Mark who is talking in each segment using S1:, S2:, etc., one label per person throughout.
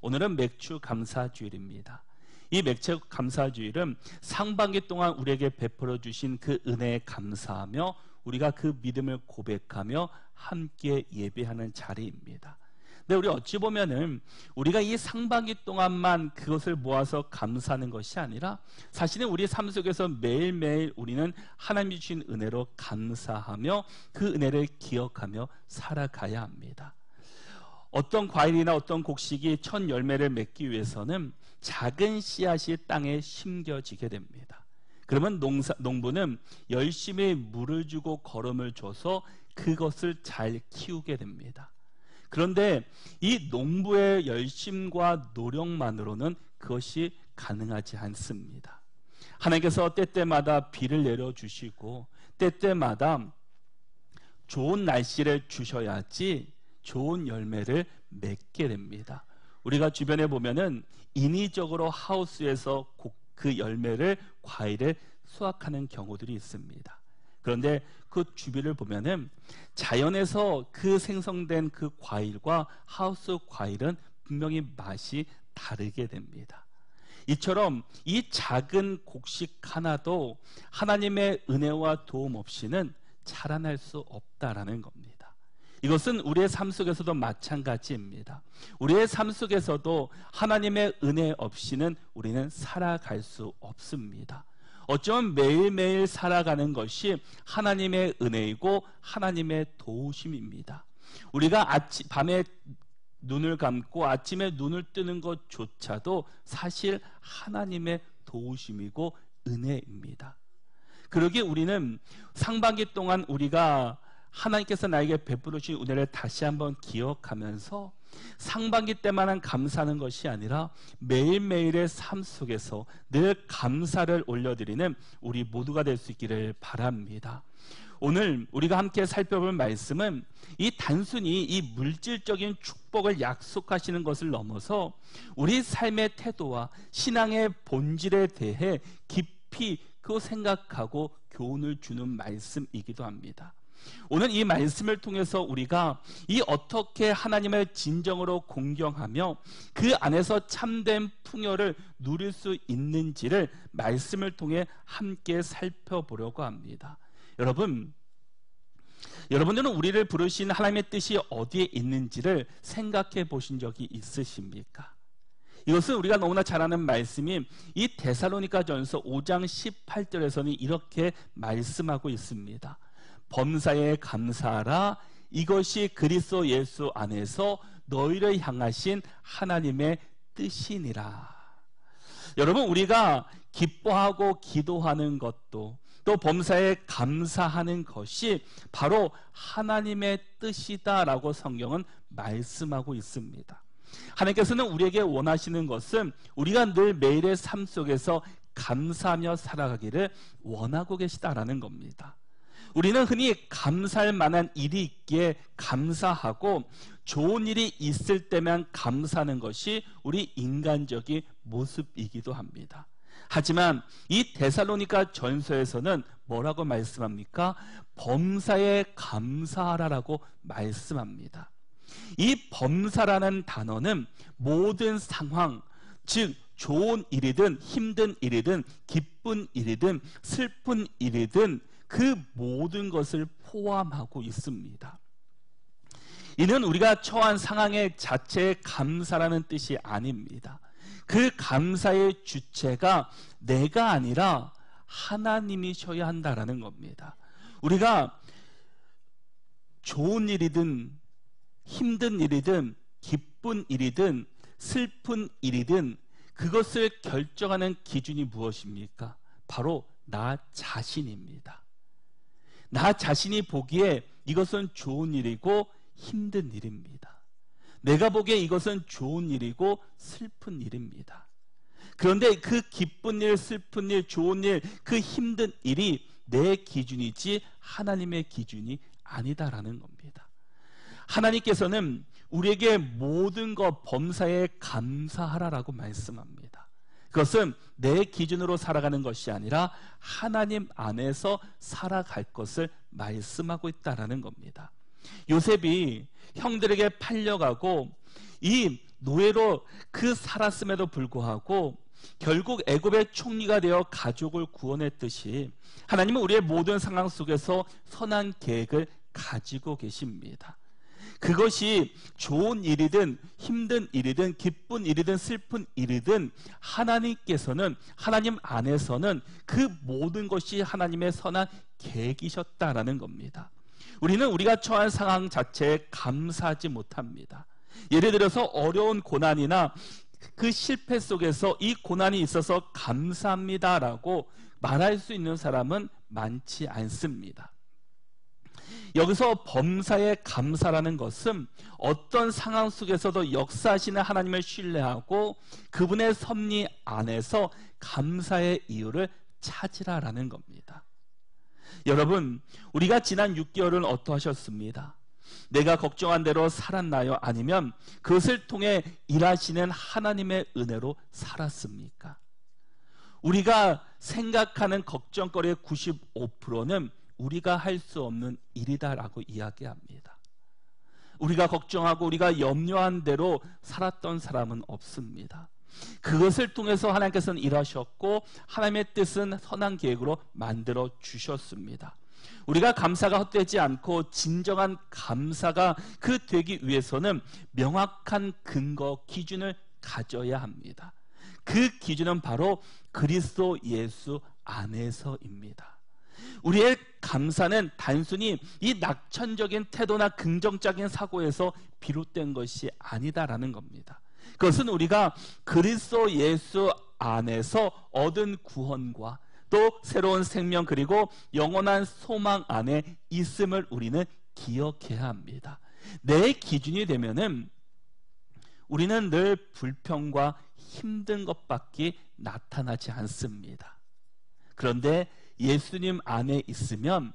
S1: 오늘은 맥주 감사주일입니다. 이 맥주 감사주일은 상반기 동안 우리에게 베풀어 주신 그 은혜에 감사하며 우리가 그 믿음을 고백하며 함께 예배하는 자리입니다. 근데 우리 어찌 보면은 우리가 이 상반기 동안만 그것을 모아서 감사하는 것이 아니라 사실은 우리 삶 속에서 매일매일 우리는 하나님이 주신 은혜로 감사하며 그 은혜를 기억하며 살아가야 합니다. 어떤 과일이나 어떤 곡식이 첫 열매를 맺기 위해서는 작은 씨앗이 땅에 심겨지게 됩니다. 그러면 농부는 열심히 물을 주고 거름을 줘서 그것을 잘 키우게 됩니다. 그런데 이 농부의 열심과 노력만으로는 그것이 가능하지 않습니다. 하나님께서 때때마다 비를 내려주시고 때때마다 좋은 날씨를 주셔야지 좋은 열매를 맺게 됩니다. 우리가 주변에 보면은 인위적으로 하우스에서 그 열매를, 과일을 수확하는 경우들이 있습니다. 그런데 그 주변을 보면은 자연에서 그 생성된 그 과일과 하우스 과일은 분명히 맛이 다르게 됩니다. 이처럼 이 작은 곡식 하나도 하나님의 은혜와 도움 없이는 자라날 수 없다라는 겁니다. 이것은 우리의 삶 속에서도 마찬가지입니다. 우리의 삶 속에서도 하나님의 은혜 없이는 우리는 살아갈 수 없습니다. 어쩌면 매일매일 살아가는 것이 하나님의 은혜이고 하나님의 도우심입니다. 우리가 밤에 눈을 감고 아침에 눈을 뜨는 것조차도 사실 하나님의 도우심이고 은혜입니다. 그러기에 우리는 상반기 동안 우리가 하나님께서 나에게 베풀어 주신 은혜를 다시 한번 기억하면서 상반기 때만은 감사하는 것이 아니라 매일매일의 삶 속에서 늘 감사를 올려드리는 우리 모두가 될 수 있기를 바랍니다. 오늘 우리가 함께 살펴볼 말씀은 이 단순히 이 물질적인 축복을 약속하시는 것을 넘어서 우리 삶의 태도와 신앙의 본질에 대해 깊이 그 생각하고 교훈을 주는 말씀이기도 합니다. 오늘 이 말씀을 통해서 우리가 이 어떻게 하나님을 진정으로 공경하며 그 안에서 참된 풍요를 누릴 수 있는지를 말씀을 통해 함께 살펴보려고 합니다. 여러분들은 우리를 부르신 하나님의 뜻이 어디에 있는지를 생각해 보신 적이 있으십니까? 이것은 우리가 너무나 잘 아는 말씀인 이 데살로니가전서 5장 18절에서는 이렇게 말씀하고 있습니다. 범사에 감사하라. 이것이 그리스도 예수 안에서 너희를 향하신 하나님의 뜻이니라. 여러분, 우리가 기뻐하고 기도하는 것도 또 범사에 감사하는 것이 바로 하나님의 뜻이다라고 성경은 말씀하고 있습니다. 하나님께서는 우리에게 원하시는 것은 우리가 늘 매일의 삶 속에서 감사하며 살아가기를 원하고 계시다라는 겁니다. 우리는 흔히 감사할 만한 일이 있기에 감사하고 좋은 일이 있을 때만 감사하는 것이 우리 인간적인 모습이기도 합니다. 하지만 이 데살로니가 전서에서는 뭐라고 말씀합니까? 범사에 감사하라라고 말씀합니다. 이 범사라는 단어는 모든 상황, 즉 좋은 일이든 힘든 일이든 기쁜 일이든 슬픈 일이든 그 모든 것을 포함하고 있습니다. 이는 우리가 처한 상황의 자체에 감사라는 뜻이 아닙니다. 그 감사의 주체가 내가 아니라 하나님이셔야 한다라는 겁니다. 우리가 좋은 일이든 힘든 일이든 기쁜 일이든 슬픈 일이든 그것을 결정하는 기준이 무엇입니까? 바로 나 자신입니다. 나 자신이 보기에 이것은 좋은 일이고 힘든 일입니다. 내가 보기에 이것은 좋은 일이고 슬픈 일입니다. 그런데 그 기쁜 일, 슬픈 일, 좋은 일, 그 힘든 일이 내 기준이지 하나님의 기준이 아니다라는 겁니다. 하나님께서는 우리에게 모든 것 범사에 감사하라라고 말씀합니다. 그것은 내 기준으로 살아가는 것이 아니라 하나님 안에서 살아갈 것을 말씀하고 있다라는 겁니다. 요셉이 형들에게 팔려가고 이 노예로 그 살았음에도 불구하고 결국 애굽의 총리가 되어 가족을 구원했듯이 하나님은 우리의 모든 상황 속에서 선한 계획을 가지고 계십니다. 그것이 좋은 일이든 힘든 일이든 기쁜 일이든 슬픈 일이든 하나님께서는, 하나님 안에서는 그 모든 것이 하나님의 선한 계획이셨다라는 겁니다. 우리는 우리가 처한 상황 자체에 감사하지 못합니다. 예를 들어서 어려운 고난이나 그 실패 속에서 이 고난이 있어서 감사합니다라고 말할 수 있는 사람은 많지 않습니다. 여기서 범사에 감사라는 것은 어떤 상황 속에서도 역사하시는 하나님을 신뢰하고 그분의 섭리 안에서 감사의 이유를 찾으라라는 겁니다. 여러분, 우리가 지난 6개월은 어떠하셨습니다? 내가 걱정한 대로 살았나요? 아니면 그것을 통해 일하시는 하나님의 은혜로 살았습니까? 우리가 생각하는 걱정거리의 95%는 우리가 할 수 없는 일이다라고 이야기합니다. 우리가 걱정하고 우리가 염려한 대로 살았던 사람은 없습니다. 그것을 통해서 하나님께서는 일하셨고 하나님의 뜻은 선한 계획으로 만들어 주셨습니다. 우리가 감사가 헛되지 않고 진정한 감사가 되기 위해서는 명확한 근거, 기준을 가져야 합니다. 그 기준은 바로 그리스도 예수 안에서입니다. 우리의 감사는 단순히 이 낙천적인 태도나 긍정적인 사고에서 비롯된 것이 아니다라는 겁니다. 그것은 우리가 그리스도 예수 안에서 얻은 구원과 또 새로운 생명 그리고 영원한 소망 안에 있음을 우리는 기억해야 합니다. 내 기준이 되면은 우리는 늘 불평과 힘든 것밖에 나타나지 않습니다. 그런데 예수님 안에 있으면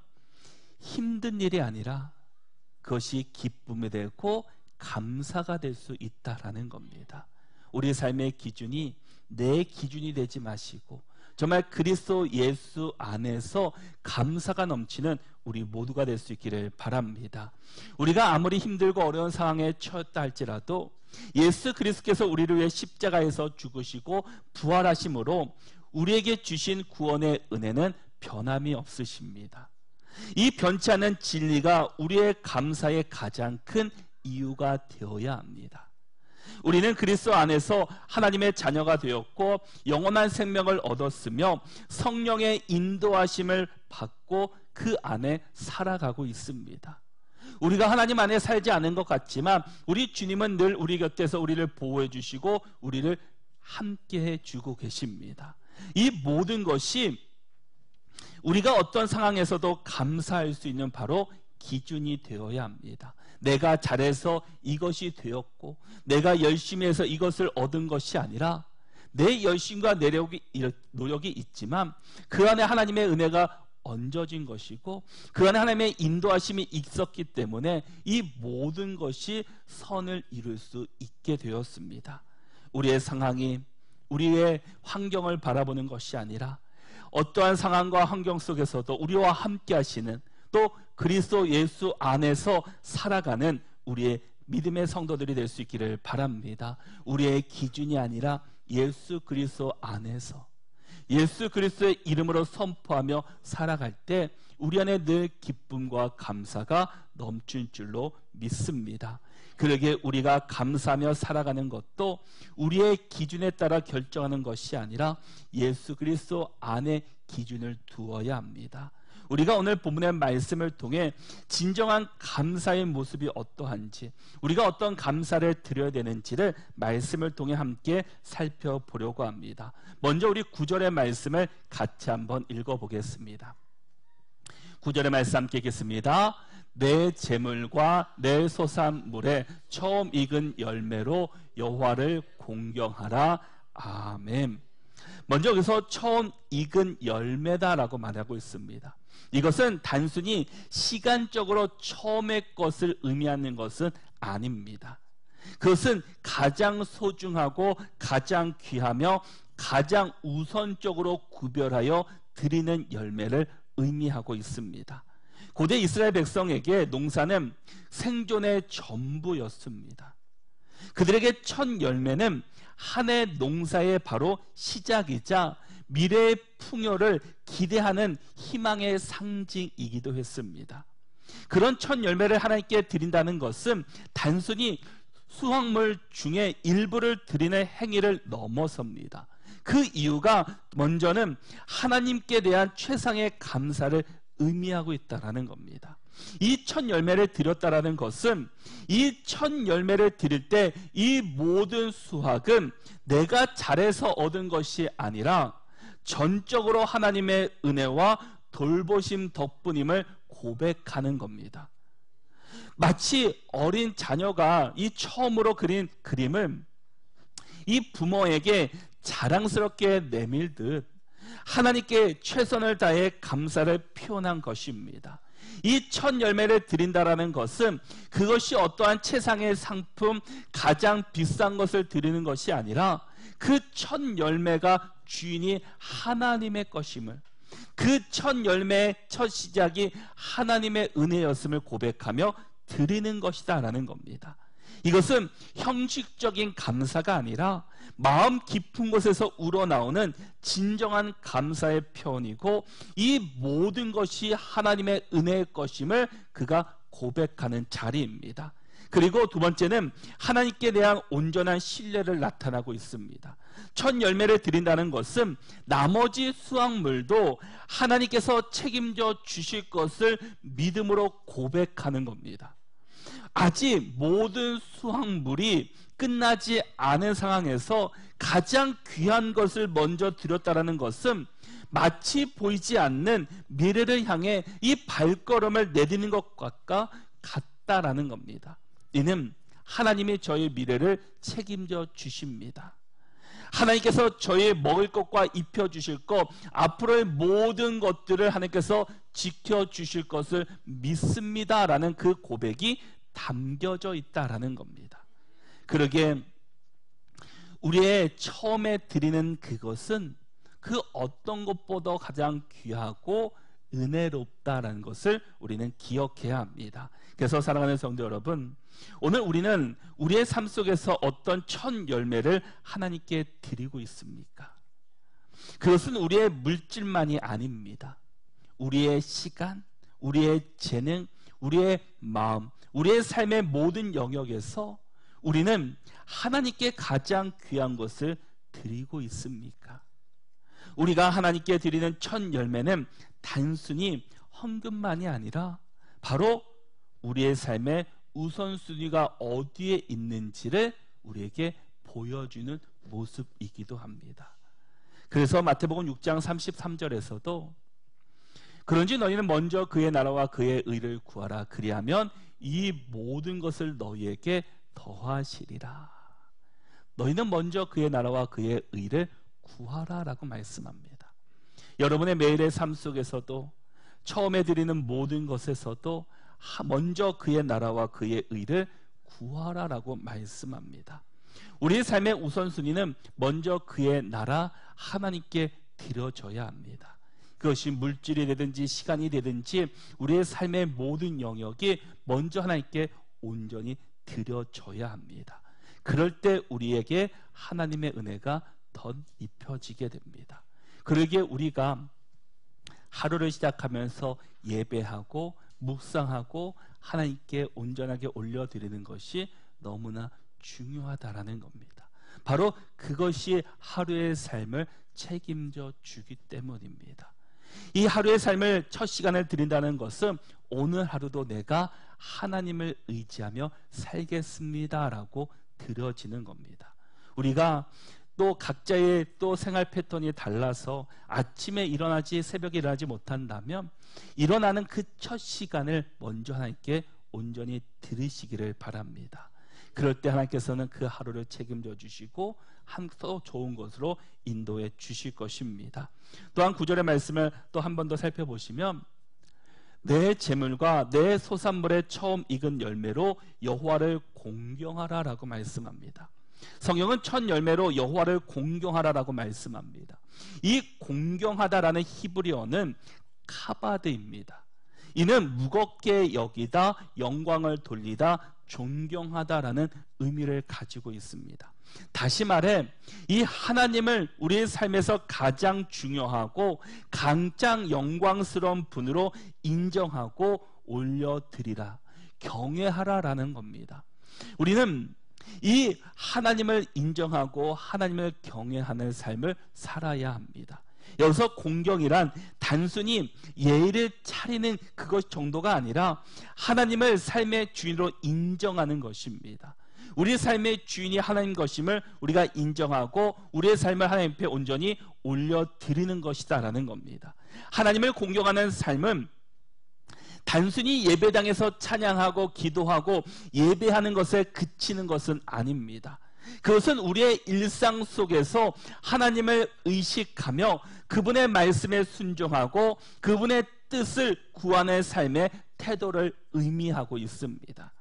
S1: 힘든 일이 아니라 그것이 기쁨이 되고 감사가 될 수 있다라는 겁니다. 우리 삶의 기준이 내 기준이 되지 마시고 정말 그리스도 예수 안에서 감사가 넘치는 우리 모두가 될 수 있기를 바랍니다. 우리가 아무리 힘들고 어려운 상황에 처했다 할지라도 예수 그리스도께서 우리를 위해 십자가에서 죽으시고 부활하심으로 우리에게 주신 구원의 은혜는 변함이 없으십니다. 이 변치 않는 진리가 우리의 감사의 가장 큰 이유가 되어야 합니다. 우리는 그리스도 안에서 하나님의 자녀가 되었고 영원한 생명을 얻었으며 성령의 인도하심을 받고 그 안에 살아가고 있습니다. 우리가 하나님 안에 살지 않은 것 같지만 우리 주님은 늘 우리 곁에서 우리를 보호해 주시고 우리를 함께해 주고 계십니다. 이 모든 것이 우리가 어떤 상황에서도 감사할 수 있는 바로 기준이 되어야 합니다. 내가 잘해서 이것이 되었고 내가 열심히 해서 이것을 얻은 것이 아니라 내 열심과 노력이 있지만 그 안에 하나님의 은혜가 얹어진 것이고 그 안에 하나님의 인도하심이 있었기 때문에 이 모든 것이 선을 이룰 수 있게 되었습니다. 우리의 상황이 우리의 환경을 바라보는 것이 아니라 어떠한 상황과 환경 속에서도 우리와 함께 하시는 또 그리스도 예수 안에서 살아가는 우리의 믿음의 성도들이 될 수 있기를 바랍니다. 우리의 기준이 아니라 예수 그리스도 안에서 예수 그리스도의 이름으로 선포하며 살아갈 때 우리 안에 늘 기쁨과 감사가 넘칠 줄로 믿습니다. 그러기에 우리가 감사하며 살아가는 것도 우리의 기준에 따라 결정하는 것이 아니라 예수 그리스도 안에 기준을 두어야 합니다. 우리가 오늘 본문의 말씀을 통해 진정한 감사의 모습이 어떠한지 우리가 어떤 감사를 드려야 되는지를 말씀을 통해 함께 살펴보려고 합니다. 먼저 우리 9절의 말씀을 같이 한번 읽어보겠습니다. 9절의 말씀 함께 읽겠습니다. 내 재물과 내 소산물에 처음 익은 열매로 여호와를 공경하라. 아멘. 먼저 여기서 처음 익은 열매다라고 말하고 있습니다. 이것은 단순히 시간적으로 처음의 것을 의미하는 것은 아닙니다. 그것은 가장 소중하고 가장 귀하며 가장 우선적으로 구별하여 드리는 열매를 의미하고 있습니다. 고대 이스라엘 백성에게 농사는 생존의 전부였습니다. 그들에게 첫 열매는 한 해 농사의 바로 시작이자 미래의 풍요를 기대하는 희망의 상징이기도 했습니다. 그런 첫 열매를 하나님께 드린다는 것은 단순히 수확물 중에 일부를 드리는 행위를 넘어섭니다. 그 이유가 먼저는 하나님께 대한 최상의 감사를 의미하고 있다는 겁니다. 이 첫 열매를 드렸다라는 것은 이 첫 열매를 드릴 때 이 모든 수확은 내가 잘해서 얻은 것이 아니라 전적으로 하나님의 은혜와 돌보심 덕분임을 고백하는 겁니다. 마치 어린 자녀가 이 처음으로 그린 그림을 이 부모에게 자랑스럽게 내밀듯 하나님께 최선을 다해 감사를 표현한 것입니다. 이 첫 열매를 드린다라는 것은 그것이 어떠한 최상의 상품, 가장 비싼 것을 드리는 것이 아니라 그 첫 열매가 주인이 하나님의 것임을, 그 첫 열매의 첫 시작이 하나님의 은혜였음을 고백하며 드리는 것이다 라는 겁니다. 이것은 형식적인 감사가 아니라 마음 깊은 곳에서 우러나오는 진정한 감사의 표현이고, 이 모든 것이 하나님의 은혜의 것임을 그가 고백하는 자리입니다. 그리고 두 번째는 하나님께 대한 온전한 신뢰를 나타나고 있습니다. 첫 열매를 드린다는 것은 나머지 수확물도 하나님께서 책임져 주실 것을 믿음으로 고백하는 겁니다. 아직 모든 수확물이 끝나지 않은 상황에서 가장 귀한 것을 먼저 드렸다라는 것은 마치 보이지 않는 미래를 향해 이 발걸음을 내딛는 것과 같다라는 겁니다. 이는 하나님이 저의 미래를 책임져 주십니다. 하나님께서 저의 먹을 것과 입혀 주실 것, 앞으로의 모든 것들을 하나님께서 지켜 주실 것을 믿습니다라는 그 고백이 담겨져 있다라는 겁니다. 그러기에 우리의 처음에 드리는 그것은 그 어떤 것보다 가장 귀하고 은혜롭다라는 것을 우리는 기억해야 합니다. 그래서 사랑하는 성도 여러분, 오늘 우리는 우리의 삶 속에서 어떤 첫 열매를 하나님께 드리고 있습니까? 그것은 우리의 물질만이 아닙니다. 우리의 시간, 우리의 재능, 우리의 마음, 우리의 삶의 모든 영역에서 우리는 하나님께 가장 귀한 것을 드리고 있습니까? 우리가 하나님께 드리는 첫 열매는 단순히 헌금만이 아니라 바로 우리의 삶의 우선순위가 어디에 있는지를 우리에게 보여주는 모습이기도 합니다. 그래서 마태복음 6장 33절에서도 그런지 너희는 먼저 그의 나라와 그의 의를 구하라. 그리하면 이 모든 것을 너희에게 더하시리라. 너희는 먼저 그의 나라와 그의 의를 구하라 라고 말씀합니다. 여러분의 매일의 삶 속에서도 처음에 드리는 모든 것에서도 먼저 그의 나라와 그의 의를 구하라 라고 말씀합니다. 우리의 삶의 우선순위는 먼저 그의 나라 하나님께 드려져야 합니다. 그것이 물질이 되든지 시간이 되든지 우리의 삶의 모든 영역이 먼저 하나님께 온전히 드려져야 합니다. 그럴 때 우리에게 하나님의 은혜가 더 입혀지게 됩니다. 그러기에 우리가 하루를 시작하면서 예배하고 묵상하고 하나님께 온전하게 올려드리는 것이 너무나 중요하다라는 겁니다. 바로 그것이 하루의 삶을 책임져 주기 때문입니다. 이 하루의 삶을 첫 시간을 드린다는 것은 오늘 하루도 내가 하나님을 의지하며 살겠습니다라고 드려지는 겁니다. 우리가 또 각자의 또 생활 패턴이 달라서 아침에 일어나지 새벽에 일어나지 못한다면 일어나는 그 첫 시간을 먼저 하나님께 온전히 드리시기를 바랍니다. 그럴 때 하나님께서는 그 하루를 책임져 주시고 더 좋은 것으로 인도해 주실 것입니다. 또한 9절의 말씀을 또 한 번 더 살펴보시면 내 재물과 내 소산물의 처음 익은 열매로 여호와를 공경하라라고 말씀합니다. 성경은 첫 열매로 여호와를 공경하라라고 말씀합니다. 이 공경하다라는 히브리어는 카바드입니다. 이는 무겁게 여기다, 영광을 돌리다, 존경하다라는 의미를 가지고 있습니다. 다시 말해 이 하나님을 우리의 삶에서 가장 중요하고 가장 영광스러운 분으로 인정하고 올려드리라, 경외하라라는 겁니다. 우리는 이 하나님을 인정하고 하나님을 경외하는 삶을 살아야 합니다. 여기서 공경이란 단순히 예의를 차리는 그것 정도가 아니라 하나님을 삶의 주인으로 인정하는 것입니다. 우리의 삶의 주인이 하나님 것임을 우리가 인정하고 우리의 삶을 하나님 앞에 온전히 올려드리는 것이다라는 겁니다. 하나님을 공경하는 삶은 단순히 예배당에서 찬양하고 기도하고 예배하는 것에 그치는 것은 아닙니다. 그것은 우리의 일상 속에서 하나님을 의식하며 그분의 말씀에 순종하고 그분의 뜻을 구하는 삶의 태도를 의미하고 있습니다.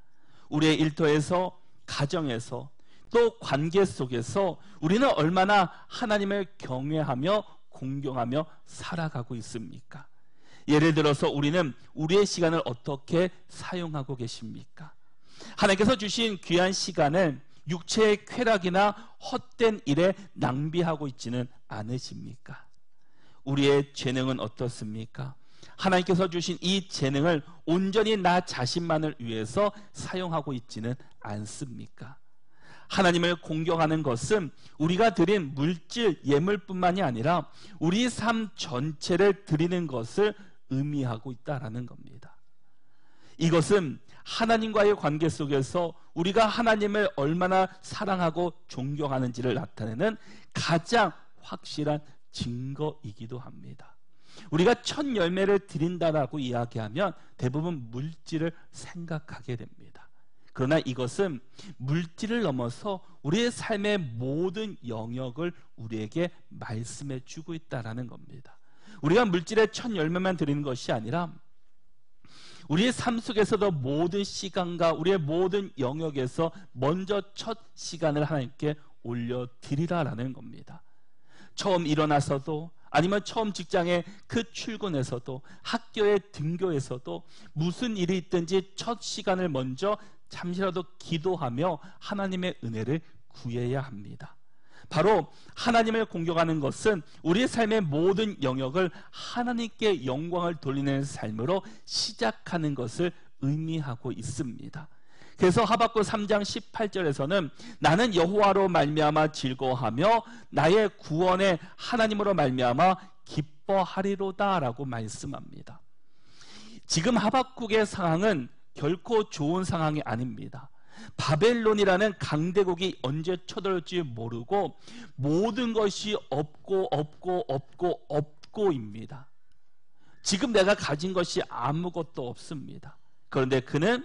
S1: 우리의 일터에서, 가정에서, 또 관계 속에서 우리는 얼마나 하나님을 경외하며 공경하며 살아가고 있습니까? 예를 들어서 우리는 우리의 시간을 어떻게 사용하고 계십니까? 하나님께서 주신 귀한 시간을 육체의 쾌락이나 헛된 일에 낭비하고 있지는 않으십니까? 우리의 재능은 어떻습니까? 하나님께서 주신 이 재능을 온전히 나 자신만을 위해서 사용하고 있지는 않습니까? 하나님을 공경하는 것은 우리가 드린 물질, 예물뿐만이 아니라 우리 삶 전체를 드리는 것을 의미하고 있다라는 겁니다. 이것은 하나님과의 관계 속에서 우리가 하나님을 얼마나 사랑하고 존경하는지를 나타내는 가장 확실한 증거이기도 합니다. 우리가 첫 열매를 드린다라고 이야기하면 대부분 물질을 생각하게 됩니다. 그러나 이것은 물질을 넘어서 우리의 삶의 모든 영역을 우리에게 말씀해 주고 있다라는 겁니다. 우리가 물질의 첫 열매만 드리는 것이 아니라 우리의 삶 속에서도 모든 시간과 우리의 모든 영역에서 먼저 첫 시간을 하나님께 올려드리라라는 겁니다. 처음 일어나서도, 아니면 처음 직장에 그 출근에서도, 학교의 등교에서도 무슨 일이 있든지 첫 시간을 먼저 잠시라도 기도하며 하나님의 은혜를 구해야 합니다. 바로 하나님을 공경하는 것은 우리의 삶의 모든 영역을 하나님께 영광을 돌리는 삶으로 시작하는 것을 의미하고 있습니다. 그래서 하박국 3장 18절에서는 나는 여호와로 말미암아 즐거워하며 나의 구원의 하나님으로 말미암아 기뻐하리로다 라고 말씀합니다. 지금 하박국의 상황은 결코 좋은 상황이 아닙니다. 바벨론이라는 강대국이 언제 쳐들어올지 모르고 모든 것이 없고입니다. 지금 내가 가진 것이 아무것도 없습니다. 그런데 그는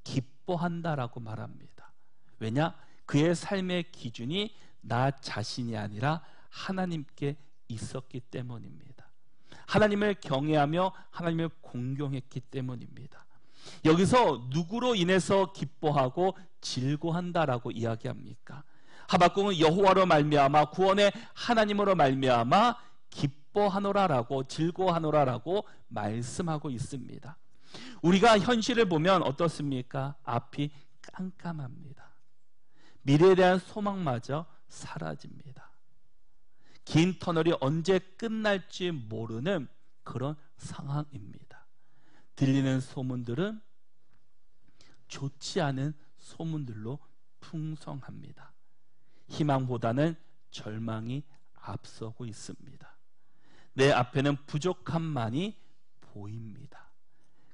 S1: 기뻐한다라고 말합니다. 왜냐? 그의 삶의 기준이 나 자신이 아니라 하나님께 있었기 때문입니다. 하나님을 경외하며 하나님을 공경했기 때문입니다. 여기서 누구로 인해서 기뻐하고 즐거워한다라고 이야기합니까? 하박국은 여호와로 말미암아 구원의 하나님으로 말미암아 기뻐하노라라고, 즐거워하노라라고 말씀하고 있습니다. 우리가 현실을 보면 어떻습니까? 앞이 깜깜합니다. 미래에 대한 소망마저 사라집니다. 긴 터널이 언제 끝날지 모르는 그런 상황입니다. 들리는 소문들은 좋지 않은 소문들로 풍성합니다. 희망보다는 절망이 앞서고 있습니다. 내 앞에는 부족함만이 보입니다.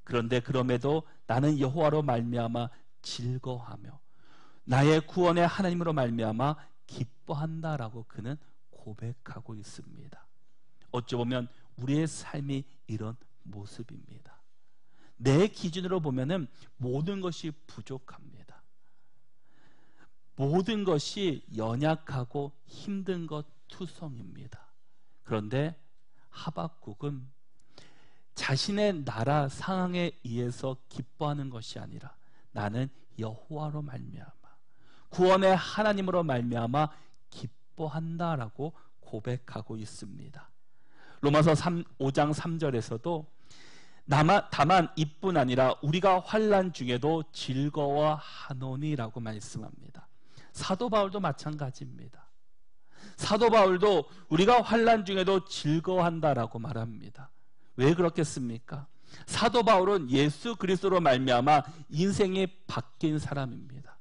S1: 그런데 그럼에도 나는 여호와로 말미암아 즐거워하며 나의 구원의 하나님으로 말미암아 기뻐한다라고 그는 고백하고 있습니다. 어찌 보면 우리의 삶이 이런 모습입니다. 내 기준으로 보면은 모든 것이 부족합니다. 모든 것이 연약하고 힘든 것 투성입니다. 그런데 하박국은 자신의 나라 상황에 의해서 기뻐하는 것이 아니라 나는 여호와로 말미암아 구원의 하나님으로 말미암아 기뻐한다라고 고백하고 있습니다. 로마서 5장 3절에서도 다만 이뿐 아니라 우리가 환난 중에도 즐거워하노니라고 말씀합니다. 사도 바울도 마찬가지입니다. 사도 바울도 우리가 환난 중에도 즐거워한다라고 말합니다. 왜 그렇겠습니까? 사도 바울은 예수 그리스도로 말미암아 인생이 바뀐 사람입니다.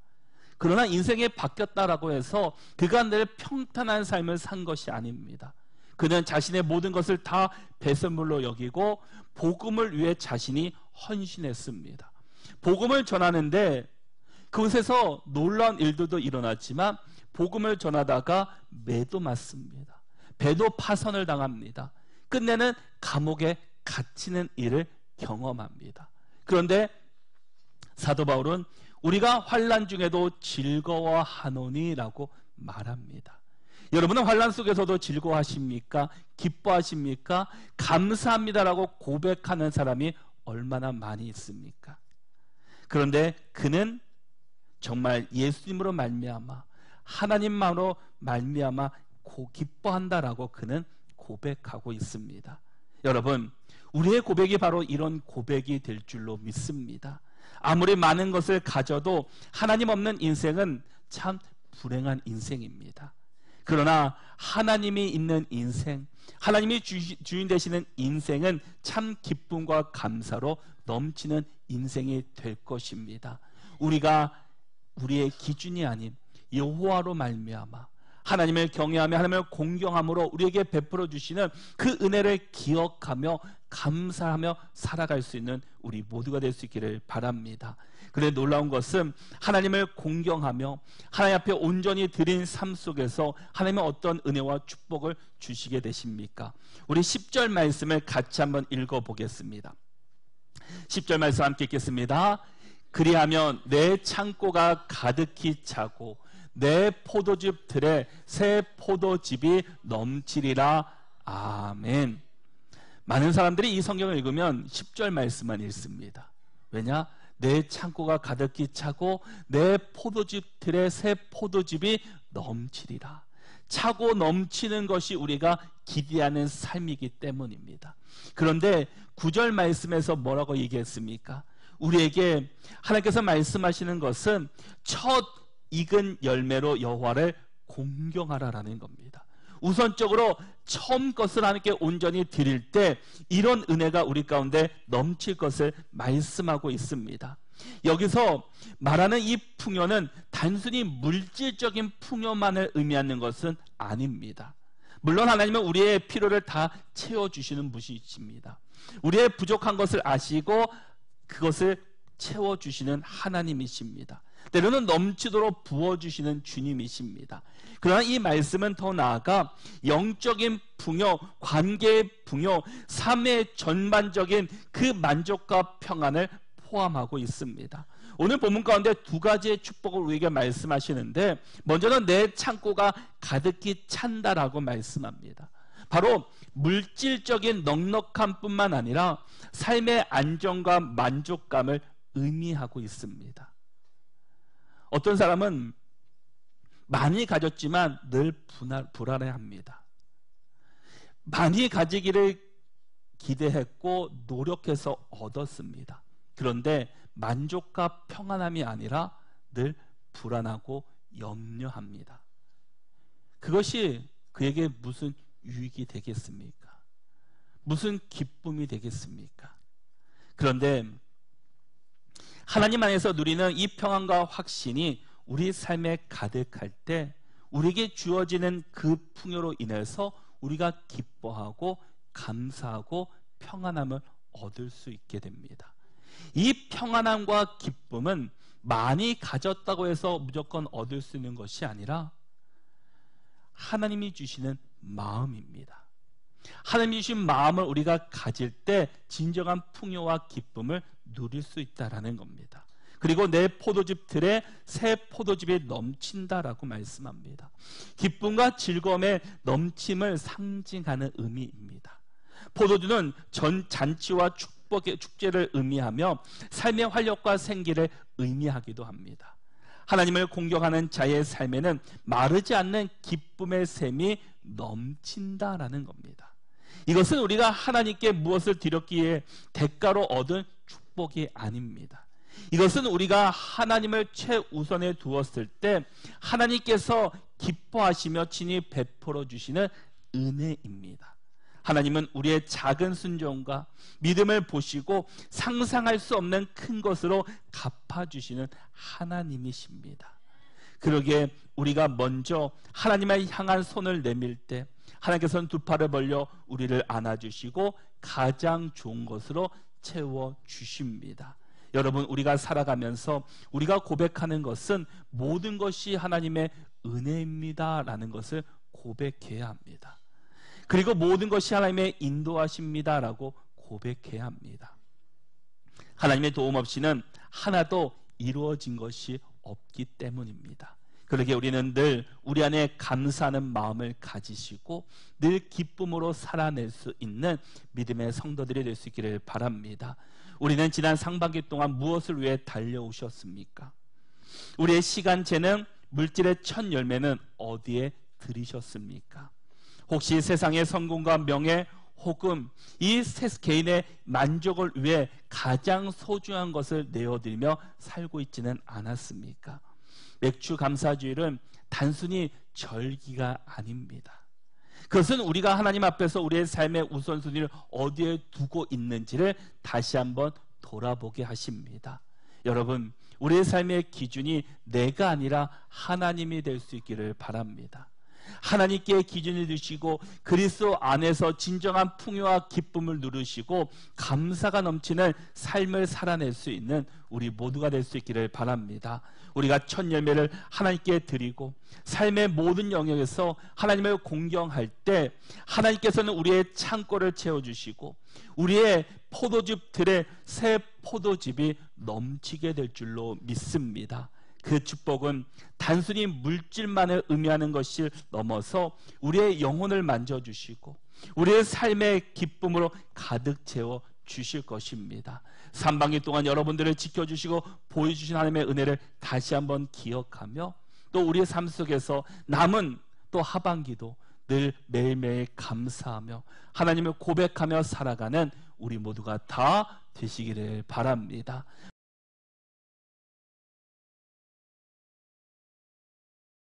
S1: 그러나 인생이 바뀌었다라고 해서 그가 늘 평탄한 삶을 산 것이 아닙니다. 그는 자신의 모든 것을 다 배설물로 여기고 복음을 위해 자신이 헌신했습니다. 복음을 전하는데 그곳에서 놀라운 일들도 일어났지만 복음을 전하다가 매도 맞습니다. 배도 파선을 당합니다. 끝내는 감옥에 갇히는 일을 경험합니다. 그런데 사도 바울은 우리가 환난 중에도 즐거워하노니라고 말합니다. 여러분은 환난 속에서도 즐거워하십니까? 기뻐하십니까? 감사합니다라고 고백하는 사람이 얼마나 많이 있습니까? 그런데 그는 정말 예수님으로 말미암아 하나님만으로 말미암아 기뻐한다라고 그는 고백하고 있습니다. 여러분, 우리의 고백이 바로 이런 고백이 될 줄로 믿습니다. 아무리 많은 것을 가져도 하나님 없는 인생은 참 불행한 인생입니다. 그러나 하나님이 있는 인생, 하나님이 주인 되시는 인생은 참 기쁨과 감사로 넘치는 인생이 될 것입니다. 우리가 우리의 기준이 아닌 여호와로 말미암아 하나님을 경외하며 하나님을 공경함으로 우리에게 베풀어 주시는 그 은혜를 기억하며 감사하며 살아갈 수 있는 우리 모두가 될 수 있기를 바랍니다. 그래 놀라운 것은 하나님을 공경하며 하나님 앞에 온전히 드린 삶 속에서 하나님은 어떤 은혜와 축복을 주시게 되십니까? 우리 10절 말씀을 같이 한번 읽어보겠습니다. 10절 말씀 함께 읽겠습니다. 그리하면 내 창고가 가득히 차고 내 포도즙 들에 새 포도즙이 넘치리라. 아멘. 많은 사람들이 이 성경을 읽으면 10절 말씀만 읽습니다. 왜냐? 내 창고가 가득히 차고 내 포도즙 들에 새 포도즙이 넘치리라. 차고 넘치는 것이 우리가 기대하는 삶이기 때문입니다. 그런데 9절 말씀에서 뭐라고 얘기했습니까? 우리에게 하나님께서 말씀하시는 것은 첫 익은 열매로 여호와를 공경하라라는 겁니다. 우선적으로 처음 것을 하나님께 온전히 드릴 때 이런 은혜가 우리 가운데 넘칠 것을 말씀하고 있습니다. 여기서 말하는 이 풍요는 단순히 물질적인 풍요만을 의미하는 것은 아닙니다. 물론 하나님은 우리의 필요를 다 채워주시는 분이십니다. 우리의 부족한 것을 아시고 그것을 채워주시는 하나님이십니다. 때로는 넘치도록 부어주시는 주님이십니다. 그러나 이 말씀은 더 나아가 영적인 풍요, 관계의 풍요, 삶의 전반적인 그 만족과 평안을 포함하고 있습니다. 오늘 본문 가운데 두 가지의 축복을 우리에게 말씀하시는데 먼저는 내 창고가 가득히 찬다라고 말씀합니다. 바로 물질적인 넉넉함 뿐만 아니라 삶의 안정과 만족감을 의미하고 있습니다. 어떤 사람은 많이 가졌지만 늘 불안해합니다. 많이 가지기를 기대했고 노력해서 얻었습니다. 그런데 만족과 평안함이 아니라 늘 불안하고 염려합니다. 그것이 그에게 무슨 유익이 되겠습니까? 무슨 기쁨이 되겠습니까? 그런데 하나님 안에서 누리는 이 평안과 확신이 우리 삶에 가득할 때 우리에게 주어지는 그 풍요로 인해서 우리가 기뻐하고 감사하고 평안함을 얻을 수 있게 됩니다. 이 평안함과 기쁨은 많이 가졌다고 해서 무조건 얻을 수 있는 것이 아니라 하나님이 주시는 마음입니다. 하나님이 주신 마음을 우리가 가질 때 진정한 풍요와 기쁨을 누릴 수 있다라는 겁니다. 그리고 내 포도즙 들에 새 포도즙이 넘친다라고 말씀합니다. 기쁨과 즐거움의 넘침을 상징하는 의미입니다. 포도주는 잔치와 축제를 의미하며 삶의 활력과 생기를 의미하기도 합니다. 하나님을 공경하는 자의 삶에는 마르지 않는 기쁨의 샘이 넘친다라는 겁니다. 이것은 우리가 하나님께 무엇을 드렸기에 대가로 얻은 축복이 아닙니다. 이것은 우리가 하나님을 최우선에 두었을 때 하나님께서 기뻐하시며 친히 베풀어 주시는 은혜입니다. 하나님은 우리의 작은 순종과 믿음을 보시고 상상할 수 없는 큰 것으로 갚아주시는 하나님이십니다. 그러기에 우리가 먼저 하나님을 향한 손을 내밀 때 하나님께서는 두 팔을 벌려 우리를 안아주시고 가장 좋은 것으로 채워주십니다. 여러분, 우리가 살아가면서 우리가 고백하는 것은 모든 것이 하나님의 은혜입니다 라는 것을 고백해야 합니다. 그리고 모든 것이 하나님의 인도하십니다 라고 고백해야 합니다. 하나님의 도움 없이는 하나도 이루어진 것이 없기 때문입니다. 그러기에 우리는 늘 우리 안에 감사하는 마음을 가지시고 늘 기쁨으로 살아낼 수 있는 믿음의 성도들이 될 수 있기를 바랍니다. 우리는 지난 상반기 동안 무엇을 위해 달려오셨습니까? 우리의 시간, 재능, 물질의 첫 열매는 어디에 들이셨습니까? 혹시 세상의 성공과 명예 혹은 이 개인의 만족을 위해 가장 소중한 것을 내어드리며 살고 있지는 않았습니까? 맥주 감사주일은 단순히 절기가 아닙니다. 그것은 우리가 하나님 앞에서 우리의 삶의 우선순위를 어디에 두고 있는지를 다시 한번 돌아보게 하십니다. 여러분, 우리의 삶의 기준이 내가 아니라 하나님이 될 수 있기를 바랍니다. 하나님께 기준을 두시고 그리스도 안에서 진정한 풍요와 기쁨을 누리시고 감사가 넘치는 삶을 살아낼 수 있는 우리 모두가 될 수 있기를 바랍니다. 우리가 첫 열매를 하나님께 드리고 삶의 모든 영역에서 하나님을 공경할 때 하나님께서는 우리의 창고를 채워주시고 우리의 포도즙들의 새 포도즙이 넘치게 될 줄로 믿습니다. 그 축복은 단순히 물질만을 의미하는 것이 넘어서 우리의 영혼을 만져주시고 우리의 삶의 기쁨으로 가득 채워 주실 것입니다. 3반기 동안 여러분들을 지켜주시고 보여주신 하나님의 은혜를 다시 한번 기억하며 또 우리의 삶 속에서 남은 또 하반기도 늘 매일매일 감사하며 하나님을 고백하며 살아가는 우리 모두가 다 되시기를 바랍니다.